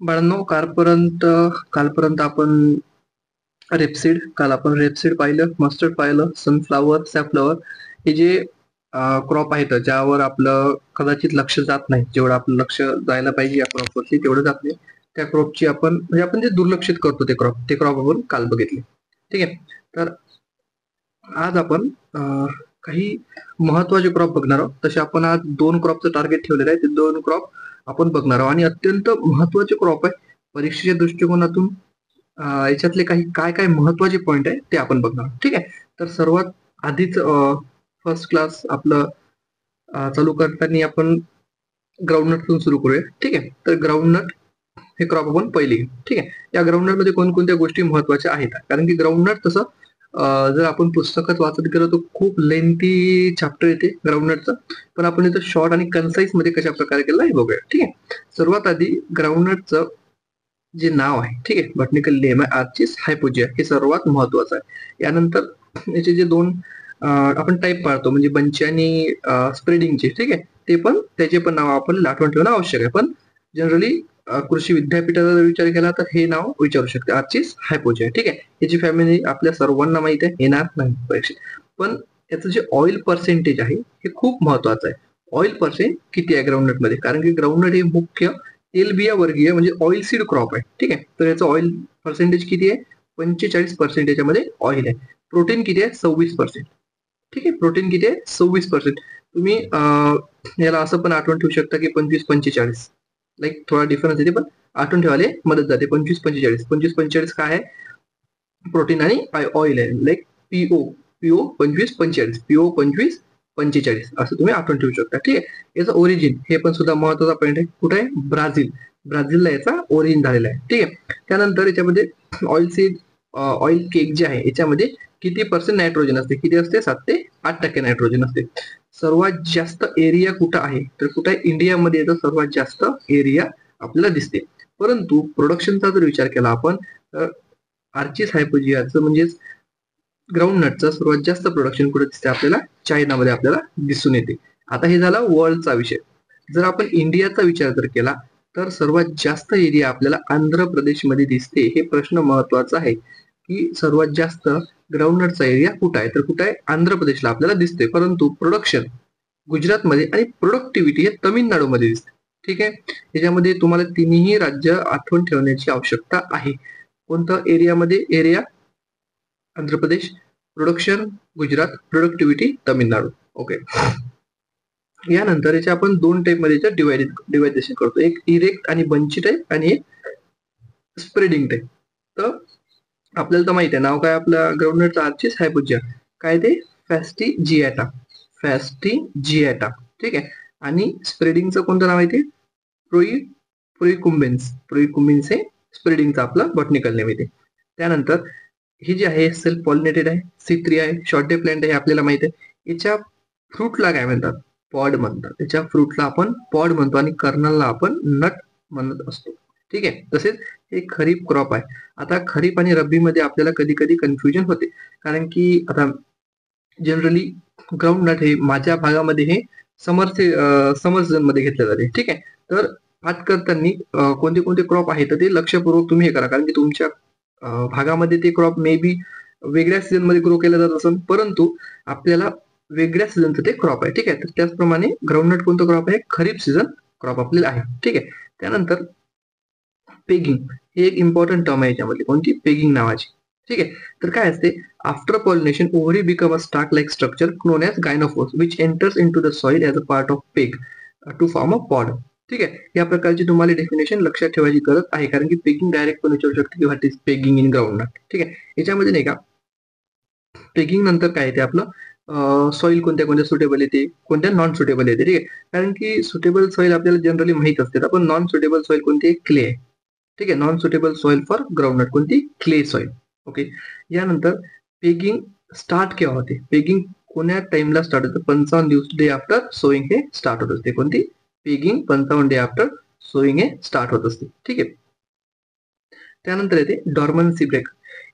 बाळांनो, कालपर्यंत आपण काल आपण रेपसीड पाहिलं, मस्टर्ड पाहिलं, सनफ्लावर, सॅफ्लॉवर हे जे क्रॉप आहेत ज्यावर आपलं कदाचित लक्ष जात नाही. जेवढं आपलं लक्ष जायला पाहिजे या क्रॉपवरती तेवढं जात नाही. त्या क्रॉपची आपण म्हणजे आपण जे दुर्लक्षित करतो ते क्रॉप आपण काल बघितले. ठीक आहे. तर आज आपण काही महत्वाचे क्रॉप बघणार आहोत. तसे आपण आज 2 क्रॉपचं टार्गेट ठेवलेलं आहे. ते 2 क्रॉप आपण बघणार आहोत आणि अत्यंत महत्वाचे क्रॉप आहे. परीक्षेच्या दृष्टिकोनातून याच्यातले काही काय काय महत्वाचे पॉइंट आहे ते आपण बघणार आहोत. ठीक आहे. तर सर्वात आधीच फर्स्ट क्लास आपलं चालू करताना आपण ग्राउंडनटपासून सुरू करूया. ठीक आहे. तर ग्राउंडनट हे क्रॉप आपण पहिले घेऊ. ठीक आहे. या ग्राउंडनट मध्ये कोणकोणत्या गोष्टी महत्वाच्या आहेत, कारण की ग्राउंडनट तसं जर आपण पुस्तकात वाचत गेलो तर खूप लेंथी चॅप्टर येते ग्राउंडनटचं, पण आपण इथं शॉर्ट आणि कन्साइज मध्ये कशा प्रकारे केलं हे बघूया. ठीक आहे. सर्वात आधी ग्राउंडनटचं जे नाव आहे, ठीक आहे, बॉटनिकल नेम आहे आर्चिस हायपोजिया, हे सर्वात महत्वाचं आहे. यानंतर याचे जे 2 आपण टाईप पाळतो म्हणजे बंची आणि स्प्रेडिंगचे, ठीक आहे, ते पण त्याचे पण नाव आपण आठवण ठेवणं आवश्यक आहे. पण जनरली कृषी विद्यापीठाचा जर विचार केला तर हे नाव विचारू शकते, आर्चिस हायपोजिया. ठीक आहे. याची फॅमिली आपल्या सर्वांना माहिती आहे, येणार नाही परीक्षेत. पण याचं जे ऑइल पर्सेंटेज आहे हे खूप महत्वाचं आहे. ऑइल पर्सेंट किती आहे ग्राउंडनट मध्ये, कारण की ग्राउंडनट हे मुख्य तेलबिया वर्गीय म्हणजे ऑइल सीड क्रॉप आहे. ठीक आहे. तर याचं ऑइल पर्सेंटेज किती आहे, 45% याच्यामध्ये ऑइल आहे. प्रोटीन किती आहे, 26%. ठीक आहे. प्रोटीन किती आहे, 26%. तुम्ही याला असं पण आठवण ठेवू शकता की 25-45, लाईक थोडा डिफरन्स येते पण आठवण ठेवायला मदत जाते. 25-45, 25-45 काय आहे, प्रोटीन आणि ऑइल आहे. लाईक पीओ 25-45, पीओ 25-45 असं तुम्ही आठवण ठेवू शकता. ठीक आहे. याचं ओरिजिन हे पण सुद्धा महत्वाचा पॉईंट आहे. कुठे आहे, ब्राझीलला याचा ओरिजिन झालेला आहे. ठीक आहे. त्यानंतर याच्यामध्ये ऑइल केक जे आहे याच्यामध्ये किती पर्सेंट नायट्रोजन असते, किती असते, 7 ते 8% नायट्रोजन असते. सर्वात जास्त एरिया कुठं आहे, तर कुठे आहे, इंडियामध्ये याचा सर्वात जास्त एरिया आपल्याला दिसते. परंतु प्रोडक्शनचा जर विचार केला आपण तर आर्चिस हायपोजियाचं म्हणजेच ग्राउंडनटचं सर्वात जास्त प्रोडक्शन कुठे दिसते आपल्याला, चायनामध्ये आपल्याला दिसून येते. आता हे झाला वर्ल्डचा विषय. जर आपण इंडियाचा विचार जर केला तर सर्वात जास्त एरिया आपल्याला आंध्र प्रदेशमध्ये दिसते. हे प्रश्न महत्वाचा आहे की सर्वात जास्त ग्राउंडनटचा एरिया कुठं आहे, तर कुठं आहे, आंध्र प्रदेशला आपल्याला दिसते. परंतु प्रोडक्शन गुजरातमध्ये आणि प्रोडक्टिव्हिटी हे तमिळनाडूमध्ये दिसते. ठीक आहे. याच्यामध्ये तुम्हाला तिन्ही राज्य आठवण ठेवण्याची आवश्यकता आहे. कोणतं एरियामध्ये, area Andhra Pradesh, production Gujarat, productivity Tamil Nadu. Okay. यानंतर याचे आपण 2 टाईप मध्ये डिवायडेशन करतो, एक इरेक्ट आणि बंची टाईप आणि एक स्प्रेडिंग टाईप. तर आपल्याला तर माहिती आहे नाव काय आपल्या ग्राउंडनटचा, आर्चिस हायपोजिया. काय ते, फॅस्टिजिएटा. ठीक आहे. आणि स्प्रेडिंगचं कोणतं नाव आहे ते, प्रोइकुम्बेन्स हे स्प्रेडिंगचा आपला बॉटनिकल नेम आहे. त्यानंतर ही जी आहे सेल्फ पॉलिनेटेड आहे, C3 आहे, शॉर्ट डे प्लांट आहे, आपल्याला माहिती आहे. याच्या फ्रूटला काय म्हणतात, पॉड म्हणतात. त्याच्या फ्रूटला आपण पॉड म्हणतो आणि कर्नलला आपण नट म्हणत असतो. ठीक आहे. तसेच हे खरीप क्रॉप आहे. आता खरीप आणि रब्बी मध्ये आपल्याला कधी कधी कन्फ्युजन होते, कारण की आता जनरली ग्राउंडनट हे माझ्या भागामध्ये हे समर सीझन मध्ये घेतले जाते. ठीक आहे. तर भात करताना कोणते कोणते क्रॉप आहेत ते लक्षपूर्वक तुम्ही हे करा, कारण की तुमच्या भागामध्ये ते क्रॉप मे बी वेगळ्या सीझन मध्ये ग्रो केलं जात असेल, परंतु आपल्याला वेगळ्या सीझनचं ते क्रॉप आहे. ठीक आहे. तर त्याचप्रमाणे ग्राउंडनट कोणतं क्रॉप आहे, खरीप सीझन क्रॉप आपल्याला आहे. ठीक आहे. त्यानंतर पेगिंग हे एक इम्पॉर्टंट टर्म आहे याच्यामध्ये, कोणती, पेगिंग नावाची. ठीक आहे. तर काय असते, after pollination ovary become a stalk like structure known as gynophores which enters into the soil as a part of peg to form a pod. ठीक आहे. या प्रकारची तुम्हाला डेफिनेशन लक्षात ठेवायची गरज आहे, कारण की पेगिंग डायरेक्ट पण विचारू शकते की what is pegging in groundnut. ठीक आहे. याच्यामध्ये नाही का, पेगिंग नंतर काय येते आपलं, सॉइल कोणत्या कोणत्या सुटेबल येते, कोणत्या नॉन सुटेबल येते. ठीक आहे. कारण की सुटेबल सॉइल आपल्याला जनरली माहित असते, पण नॉन सुटेबल सॉइल कोणती, क्ले आहे. ठीक आहे. Non suitable soil for groundnut कोणती, क्ले सॉइल. ओके. यानंतर पेगिंग स्टार्ट केव्हा होते, पेगिंग कोण्या टाइमला स्टार्ट होतं, 55 डे आफ्टर सोईंग हे स्टार्ट होत असते. कोणती, पेगिंग 55 डे आफ्टर सोईंग हे स्टार्ट होत असते. ठीक आहे. त्यानंतर येते डॉर्मन्सी ब्रेक.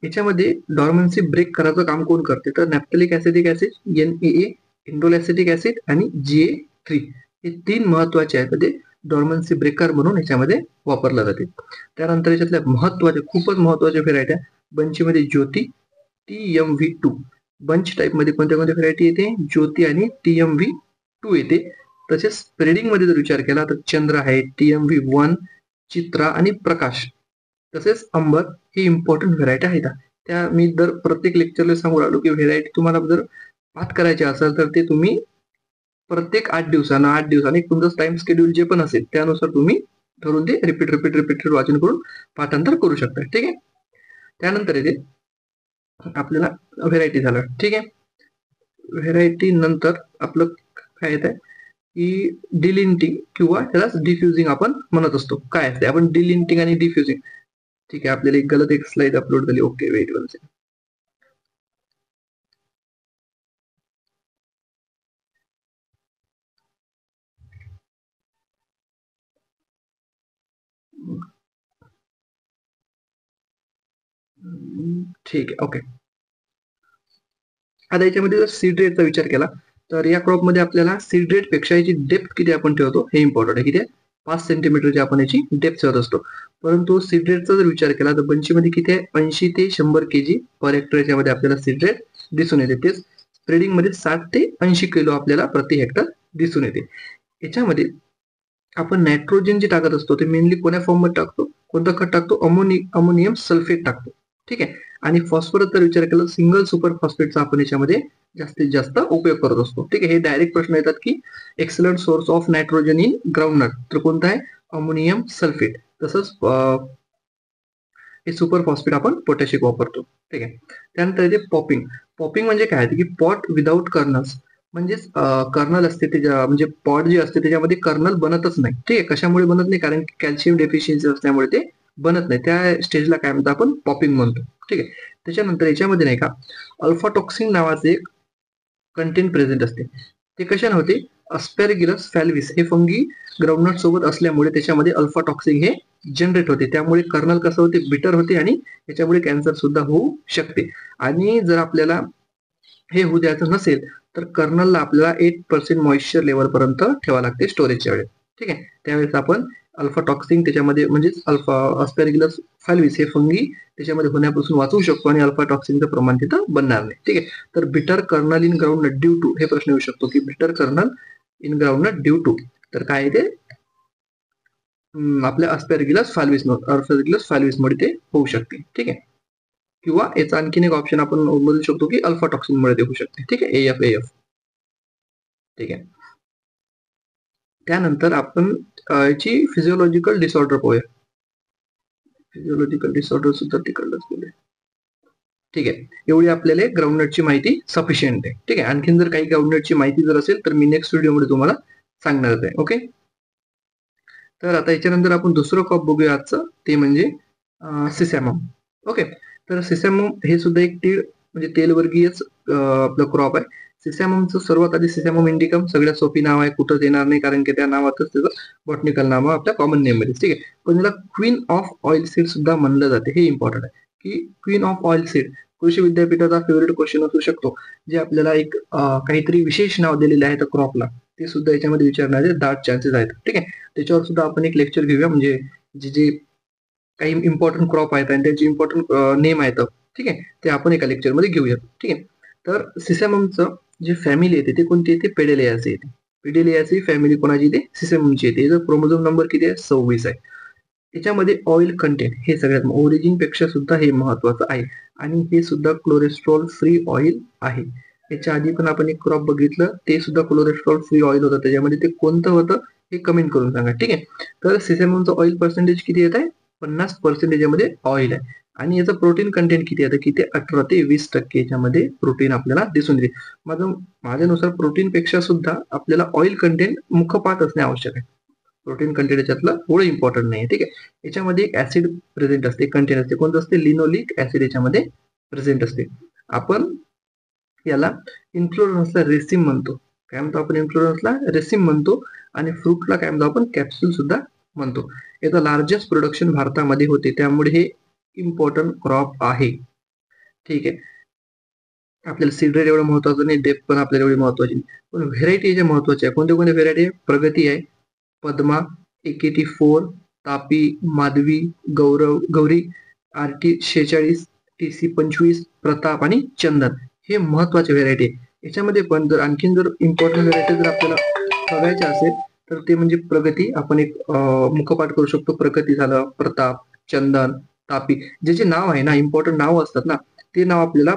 याच्यामध्ये डॉर्मन्सी ब्रेक करायचं काम कोण करते, तर naphthalic acetic acid, NAA, indole acetic acid आणि GA3 हे 3 महत्वाचे आहेत. ते डॉर्मन्सी ब्रेकर म्हणून याच्यामध्ये वापरला जाते. त्यानंतर याच्यातल्या महत्वाच्या खूपच महत्वाच्या व्हेरायट्या बंचमध्ये ज्योती TMV2. बंच टाईप मध्ये कोणत्या कोणत्या व्हेरायटी येते? ज्योती आणि TMV2 येते. तसेच स्प्रेडिंग मध्ये जर विचार केला तर चंद्र आहे, TMV1, चित्रा आणि प्रकाश, तसेच अंबर ही इम्पॉर्टंट व्हेरायटी आहेत. त्या मी दर प्रत्येक लेक्चरला सांगू राहिलो की व्हेरायटी तुम्हाला जर पाठ करायची असेल तर ते तुम्ही प्रत्येक 8 दिवसांनी तुमचं टाइम शेड्यूल जे पण असेल त्यानुसार तुम्ही ठरवून ते रिपीट वाचन करून पाठांतर करू शकता. ठीक आहे. त्यानंतर येते आपल्याला व्हेरायटी झालं. ठीक आहे. व्हेरायटी नंतर आपलं काय येत आहे की डिलिंटिंग किंवा त्याला डिफ्युजिंग आपण म्हणत असतो. काय असते आपण डिलिंटिंग आणि डिफ्युजिंग. ठीक आहे. आपल्याला एक गलत एक स्लाइड अपलोड झाली. Okay, wait one second. ठीक आहे. ओके. आता याच्यामध्ये जर सीड रेटचा विचार केला तर या क्रॉप मध्ये आपल्याला सीड रेट पेक्षा याची डेप्थ किती आपण ठेवतो हे इम्पॉर्टंट आहे. किती आहे? 5 सेंटीमीटरची आपण याची डेप्थ ठेवत असतो. परंतु सीड रेटचा जर विचार केला तर बंचीमध्ये किती आहे? 80 ते 100 kg पर हेक्टर याच्यामध्ये आपल्याला सीड रेट दिसून येते. तेच स्प्रेडिंग मध्ये 60 ते 80 किलो आपल्याला प्रति हेक्टर दिसून येते. याच्यामध्ये आपण नायट्रोजन जे टाकत असतो ते मेनली कोण्या फॉर्म मध्ये टाकतो? कोणतं खत टाकतो? अमोनियम सल्फेट टाकतो. ठीक आहे. आणि फॉस्फरस जर विचार केला सिंगल सुपर फॉस्फेटचा आपण याच्यामध्ये जास्तीत जास्त उपयोग करत असतो. ठीक आहे. हे डायरेक्ट प्रश्न येतात की excellent source of nitrogen in groundnut, तर कोणता आहे? Ammonium sulphate. तसंच हे सुपर फॉस्फेट आपण पोटॅशियम वापरतो. ठीक आहे. त्यानंतर येते पॉपिंग. पॉपिंग म्हणजे काय आहे की पॉट विदाउट कर्नल्स, म्हणजेच कर्नल असते त्याच्या म्हणजे पॉट जे असते त्याच्यामध्ये कर्नल बनतच नाही. ठीक आहे. कशामुळे बनत नाही? कारण कॅल्शियम डेफिशियन्सी असल्यामुळे ते बनत नाही. त्या स्टेजला काय म्हणतो आपण? पॉपिंग म्हणतो. ठीक आहे. त्याच्यानंतर याच्यामध्ये नाही का अल्फा टॉक्सिन नावाचे एक कंटेंट प्रेझेंट असते. ते कशाने होते? अस्पेरगिलस फॅल्विस हे फंगी ग्राउंडनट सोबत असल्यामुळे त्याच्यामध्ये अल्फा टॉक्सिन हे जनरेट होते. त्यामुळे कर्नल कसं होते? बिटर होते आणि त्याच्यामुळे कॅन्सर सुद्धा होऊ शकते. आणि जर आपल्याला हे होऊ द्यायचं नसेल तर कर्नलला आपल्याला 8% मॉइश्चर लेवल पर्यंत ठेवावं लागते स्टोरेजच्या वेळेस. ठीक आहे. त्यावेळेस आपण अल्फा टॉक्सिन त्याच्यामध्ये म्हणजे अल्फा अस्पेरगिलस फॅल्विस हे फंगी त्याच्यामध्ये होण्यापासून वाचवू शकतो आणि अल्फा टॉक्सिनचं प्रमाण तिथं बनणार नाही. ठीक आहे. तर bitter kernel in groundnut due to हे प्रश्न येऊ शकतो की bitter kernel in groundnut due to, तर काय आहे ते? आपल्या अस्पेरगिलस फॅल्विस मुळे ते होऊ शकते. ठीक आहे. किंवा याचा आणखीन एक ऑप्शन आपण बोलू शकतो की अल्फा टॉक्सिन मुळे ते होऊ शकते. ठीक आहे. AF. ठीक आहे. त्यानंतर आपण याची फिजिओलॉजिकल डिसऑर्डर पाहूया. फिजिओलॉजिकल डिसऑर्डर सुद्धा तिकडलंच गेले. ठीक आहे. एवढी आपल्याला ग्राउंडनटची माहिती सफिशियंट आहे. ठीक आहे. आणखीन जर काही ग्राउंडनटची माहिती जर असेल तर मी नेक्स्ट व्हिडिओमध्ये तुम्हाला सांगणार आहे. ओके. तर आता याच्यानंतर आपण दुसरं क्रॉप बघूया आजचं, ते म्हणजे सिसॅमम. ओके. तर सिसॅमम हे सुद्धा एक तीळ म्हणजे तेलवर्गीयच आपलं क्रॉप आहे. सिसॅममचं सर्वात आधी सिसॅमम इंडिकम सगळ्यात सोपी नाव आहे, कुठंच येणार नाही कारण की त्या नावातच त्याचं बॉटनिकल नाव आपल्या कॉमन नेम मध्ये. ठीक आहे. पण त्याला क्वीन ऑफ ऑइल सीड सुद्धा म्हणलं जाते. हे इम्पॉर्टंट आहे की क्वीन ऑफ ऑइल सीड कृषी विद्यापीठाचा फेवरेट क्वेश्चन असू शकतो, जे आपल्याला एक काहीतरी विशेष नाव दिलेले आहे त्या क्रॉपला, ते सुद्धा याच्यामध्ये विचारण्याचे दाट चान्सेस आहेत. ठीक आहे. त्याच्यावर सुद्धा आपण एक लेक्चर घेऊया, म्हणजे जे जे काही इम्पॉर्टंट क्रॉप आहेत आणि त्याचे इम्पॉर्टंट नेम आहेत. ठीक आहे. ते आपण एका लेक्चरमध्ये घेऊया. ठीक आहे. तर सिसॅममचं जे फॅमिली येते ते कोणती येते? पेडेलियाची येते. पेडेलियाची फॅमिली कोणाची येते? सिसॅममची येते. याचा क्रोमोझोम नंबर किती आहे? 26 आहे. त्याच्यामध्ये ऑइल कंटेंट हे सगळ्यात ओरिजिन पेक्षा सुद्धा हे महत्वाचं आहे आणि हे सुद्धा क्लोरेस्ट्रॉल फ्री ऑइल आहे. याच्या आधी पण आपण एक क्रॉप बघितलं, ते सुद्धा क्लोरेस्ट्रॉल फ्री ऑइल होतं. त्याच्यामध्ये ते कोणतं होतं हे कमेंट करून सांगा. ठीक आहे. तर सिसॅममचं ऑइल पर्सेंटेज किती येत आहे? 50% यामध्ये ऑइल आहे. आणि याचं प्रोटीन कंटेंट किती येतं? की ते 18 ते 20% याच्यामध्ये प्रोटीन आपल्याला दिसून येते. माझ्यानुसार प्रोटीन पेक्षा सुद्धा आपल्याला ऑइल कंटेंट मुखपाठ असणे आवश्यक आहे. प्रोटीन कंटेंट याच्यातलं थोडं इम्पॉर्टंट नाही. ठीक आहे. याच्यामध्ये एक ऍसिड प्रेझेंट असते, कंटेंट असते. कोणतं असते? लिनोलिक ऍसिड याच्यामध्ये प्रेझेंट असते. आपण याला इन्फ्लोरन्सला रेसिम म्हणतो. काय म्हणतो आपण? इन्फ्लोरन्सला रेसिम म्हणतो. आणि फ्रूटला काय म्हणतो आपण? कॅप्सूल सुद्धा म्हणतो. याचं लार्जेस्ट प्रोडक्शन भारतामध्ये होते, त्यामुळे हे इम्पॉर्टंट क्रॉप आहे. ठीक आहे. आपल्याला सीड रेट एवढं महत्वाचं नाही, डेप्थ पण आपल्याला एवढी महत्वाची नाही, पण व्हेरायटी याच्या महत्वाची आहे. कोणत्या कोणत्या व्हेरायटी आहे? प्रगती आहे, Padma, AK-4, Tapi, Madhavi, Gauri, RT 46, TC 25, Pratap आणि चंदन हे महत्वाचे व्हेरायटी आहे. याच्यामध्ये पण जर आणखीन जर इम्पॉर्टंट व्हेरायटी जर आपल्याला बघायच्या असेल तर ते म्हणजे प्रगती. आपण एक मुखपाठ करू शकतो. प्रगती झालं, प्रताप, चंदन, तापी. जे नाव आहे ना, इम्पॉर्टंट नाव असतात ना, ते नाव आपल्याला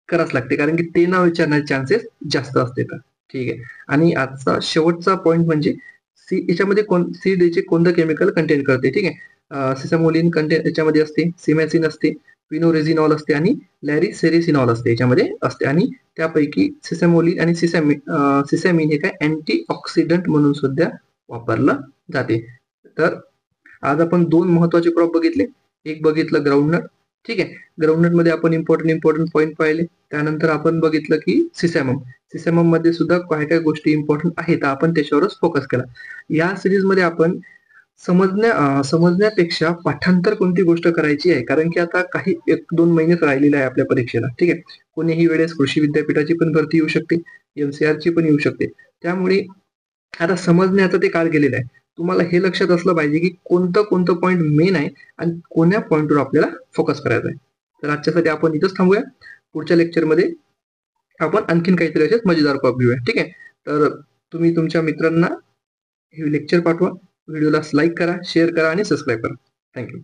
करावंच लागते, कारण की ते नाव विचारण्याचे चान्सेस जास्त असते. ठीक आहे. आणि आजचा शेवटचा पॉईंट म्हणजे याच्यामध्ये सीड कोणतं केमिकल कंटेन करते. ठीक आहे. सिसामोलिन कंटेन याच्यामध्ये असते, सिमॅसिन असते, फिनोरेझिनॉल असते आणि लॅरिसेरिसिनॉल असते याच्यामध्ये असते. आणि त्यापैकी सिसामोलिन आणि सिसॅमिन हे काय अँटी ऑक्सिडंट म्हणून सुद्धा वापरलं जाते. तर आज आपण 2 महत्वाचे क्रॉप बघितले. एक बघितलं ग्राउंडनट. ठीक आहे. ग्राउंडनट मध्ये आपण इम्पॉर्टंट पॉईंट पाहिले. त्यानंतर आपण बघितलं की सिसॅमम मध्ये सुद्धा काय काय गोष्टी इम्पॉर्टंट आहेत, आपण त्याच्यावरच फोकस केला. या सिरीज मध्ये आपण समजण्यापेक्षा पाठांतर कोणती गोष्ट करायची आहे, कारण की आता काही 1-2 महिनेच राहिलेले आहे आपल्या परीक्षेला. ठीक आहे. कोणीही वेळेस कृषी विद्यापीठाची पण भरती येऊ शकते, MCR ची पण येऊ शकते. त्यामुळे आता समजण्याचा ते काळ गेलेला आहे. तुम्हाला हे लक्षात असलं पाहिजे की कोणतं पॉईंट मेन आहे आणि कोण्या पॉईंटवर आपल्याला फोकस करायचा आहे. तर आजच्यासाठी आपण इथंच थांबूया. पुढच्या लेक्चरमध्ये आपण आणखीन काहीतरी असेच मजेदार टॉपिक घेऊया. ठीक आहे. तर तुम्ही तुमच्या मित्रांना हे लेक्चर पाठवा, व्हिडिओला लाईक करा, शेअर करा आणि सबस्क्राईब करा. थँक्यू.